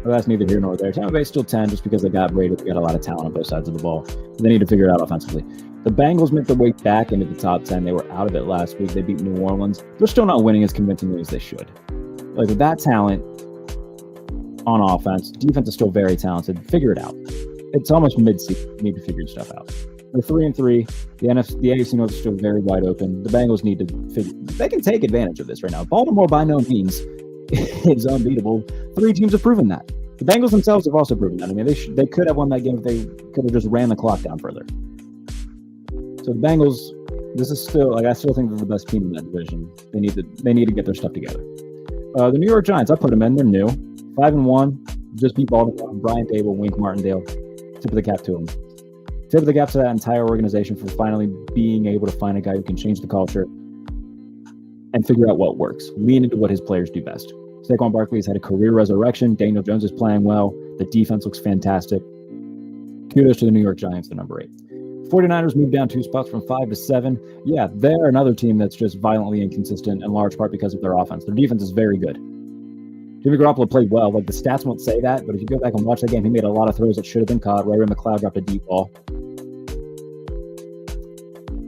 But that's neither here nor there. Tampa Bay's still 10 just because they got Brady. They got a lot of talent on both sides of the ball. They need to figure it out offensively. The Bengals make their way back into the top 10. They were out of it last week. They beat New Orleans. They're still not winning as convincingly as they should. With that talent on offense, defense is still very talented. Figure it out. It's almost mid-season. You need to figure stuff out. They're 3-3. The AFC North is still very wide open. The Bengals need to figure. They can take advantage of this right now. Baltimore, by no means, is unbeatable. 3 teams have proven that. The Bengals themselves have also proven that. I mean, they could have won that game if they could have just ran the clock down further. So the Bengals, this is still I still think they're the best team in that division. They need to get their stuff together. The New York Giants, I put them in. They're new, 5-1. Just beat Baltimore. Brian Dable, Wink Martindale. Tip of the cap to them. Tip of the cap to that entire organization for finally being able to find a guy who can change the culture and figure out what works. Lean into what his players do best. Saquon Barkley's had a career resurrection. Daniel Jones is playing well. The defense looks fantastic. Kudos to the New York Giants, the number 8. 49ers moved down 2 spots from 5 to 7. Yeah, they're another team that's just violently inconsistent in large part because of their offense. Their defense is very good. Jimmy Garoppolo played well. Like, the stats won't say that, but if you go back and watch that game, he made a lot of throws that should have been caught. Ray McLeod dropped a deep ball.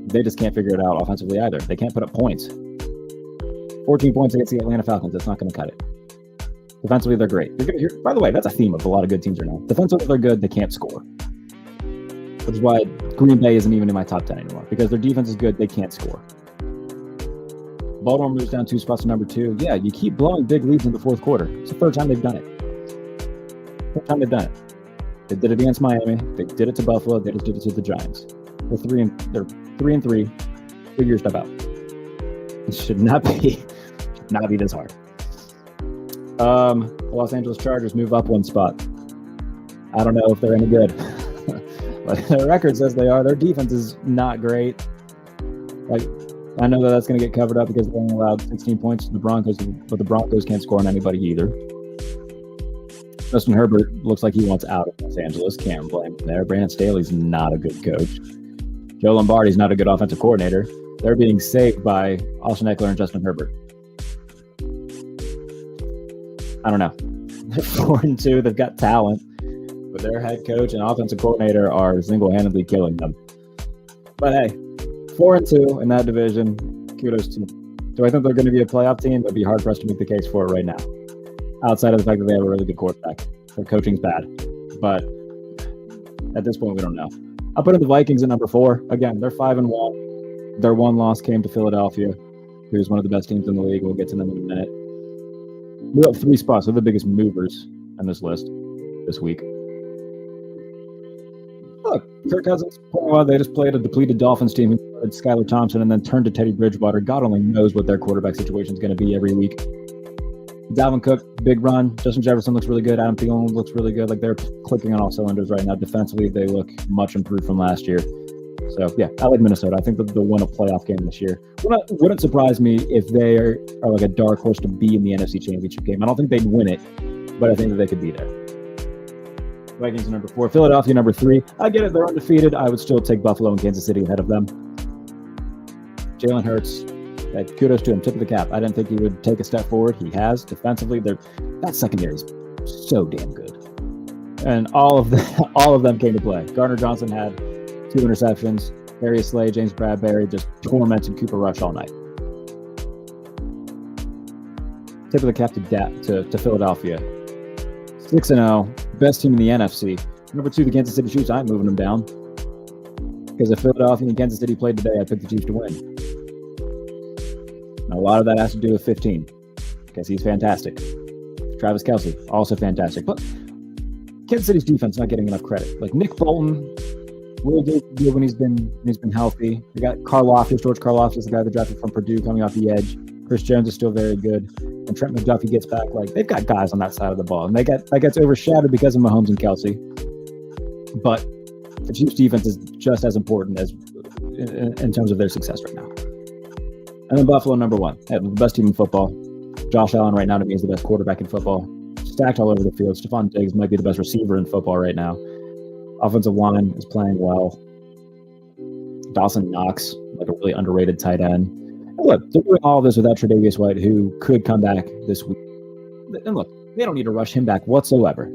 They just can't figure it out offensively either. They can't put up points. 14 points against the Atlanta Falcons. That's not going to cut it. Defensively, they're great. By the way, that's a theme of a lot of good teams right now. Defensively, they're good. They can't score. Which is why Green Bay isn't even in my top 10 anymore. Because their defense is good. They can't score. Baltimore moves down 2 spots to number 2. Yeah, you keep blowing big leads in the fourth quarter. It's the third time they've done it. They did it against Miami. They did it to Buffalo. They just did it to the Giants. They're 3-3. Figure your stuff out. It should not be this hard. The Los Angeles Chargers move up 1 spot. I don't know if they're any good. But their record says they are. Their defense is not great. Like, I know that's going to get covered up because they only allowed 16 points to the Broncos, but the Broncos can't score on anybody either. Justin Herbert looks like he wants out of Los Angeles. Can't blame him there. Brandon Staley's not a good coach. Joe Lombardi's not a good offensive coordinator. They're being saved by Austin Eckler and Justin Herbert. I don't know. They're 4-2. They've got talent, but their head coach and offensive coordinator are single-handedly killing them. But hey, 4-2 in that division. Kudos to them. Do I think they're going to be a playoff team? It'd be hard for us to make the case for it right now. Outside of the fact that they have a really good quarterback. Their coaching's bad. But at this point, we don't know. I'll put in the Vikings at number 4. Again, they're 5-1. Their one loss came to Philadelphia, who's one of the best teams in the league. We'll get to them in a minute. Move up 3 spots. They're the biggest movers on this list this week. Look, Kirk Cousins, they just played a depleted Dolphins team who started Skylar Thompson and then turned to Teddy Bridgewater. God only knows what their quarterback situation is going to be every week. Dalvin Cook, big run. Justin Jefferson looks really good. Adam Thielen looks really good. Like, they're clicking on all cylinders right now. Defensively, they look much improved from last year. So, yeah, I like Minnesota. I think that they'll win a playoff game this year. Wouldn't surprise me if they are like a dark horse to be in the NFC Championship game. I don't think they'd win it, but I think that they could be there. Vikings number 4. Philadelphia number 3. I get it. They're undefeated. I would still take Buffalo and Kansas City ahead of them. Jalen Hurts, kudos to him. Tip of the cap. I didn't think he would take a step forward. He has. Defensively, that secondary is so damn good. And all of them came to play. Gardner Johnson had 2 interceptions. Darius Slay, James Bradbury just tormented Cooper Rush all night. Tip of the cap to Philadelphia. 6-0, best team in the NFC. Number 2, the Kansas City Chiefs. I ain't moving them down. Because if Philadelphia and Kansas City played today, I picked the Chiefs to win. Now, a lot of that has to do with 15, because he's fantastic. Travis Kelce, also fantastic. But Kansas City's defense not getting enough credit. Like, Nick Bolton, really good when he's been healthy. We got George Karlaftis is the guy that drafted from Purdue coming off the edge. Chris Jones is still very good. When Trent McDuffie gets back, like, they've got guys on that side of the ball, and that gets overshadowed because of Mahomes and Kelce. But the Chiefs' defense is just as important as in terms of their success right now. And then Buffalo number 1, the best team in football. Josh Allen right now to me is the best quarterback in football. Stacked all over the field. Stephon Diggs might be the best receiver in football right now. Offensive line is playing well. Dawson Knox, like a really underrated tight end. And look, they're doing all of this without Tre'Davious White, who could come back this week. And look, they don't need to rush him back whatsoever.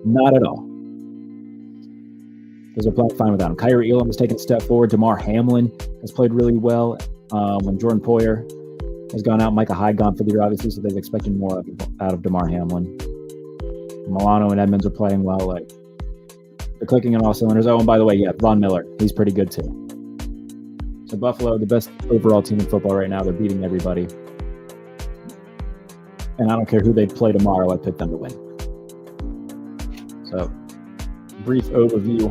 Not at all. Because they're playing fine without him. Kyrie Elam has taken a step forward. Damar Hamlin has played really well. When Jordan Poyer has gone out, Micah Hyde gone for the year, obviously, so they're expecting more out of Damar Hamlin. Milano and Edmonds are playing well. Like, They're clicking on all cylinders. Oh, and by the way, yeah, Von Miller. He's pretty good too. So Buffalo, the best overall team in football right now. They're beating everybody. And I don't care who they play tomorrow. I pick them to win. So, brief overview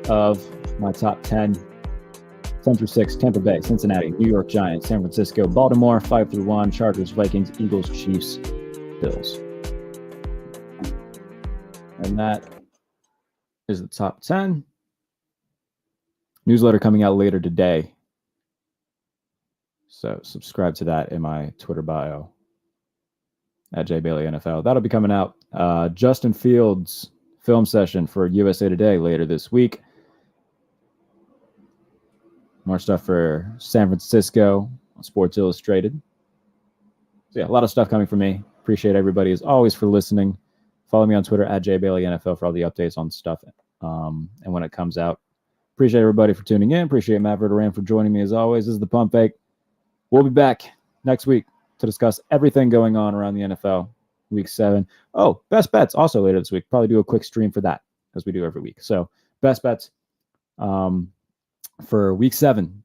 of my top 10. 10 through 6, Tampa Bay, Cincinnati, New York Giants, San Francisco, Baltimore, 5 through 1, Chargers, Vikings, Eagles, Chiefs, Bills. And that is the top 10. Newsletter coming out later today. So subscribe to that in my Twitter bio at JBaileyNFL. That'll be coming out. Justin Fields film session for USA Today later this week. More stuff for San Francisco on Sports Illustrated. So yeah, a lot of stuff coming from me. Appreciate everybody as always for listening. Follow me on Twitter at JBaileyNFL for all the updates on stuff and when it comes out. Appreciate everybody for tuning in. Appreciate Matt Verderame for joining me as always. This is the Pump Fake. We'll be back next week to discuss everything going on around the NFL week 7. Oh, best bets also later this week. Probably do a quick stream for that as we do every week. So best bets. For week 7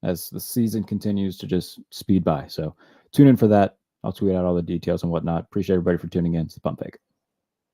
as the season continues to just speed by. So tune in for that. I'll tweet out all the details and whatnot. Appreciate everybody for tuning in. It's the Pump Fake.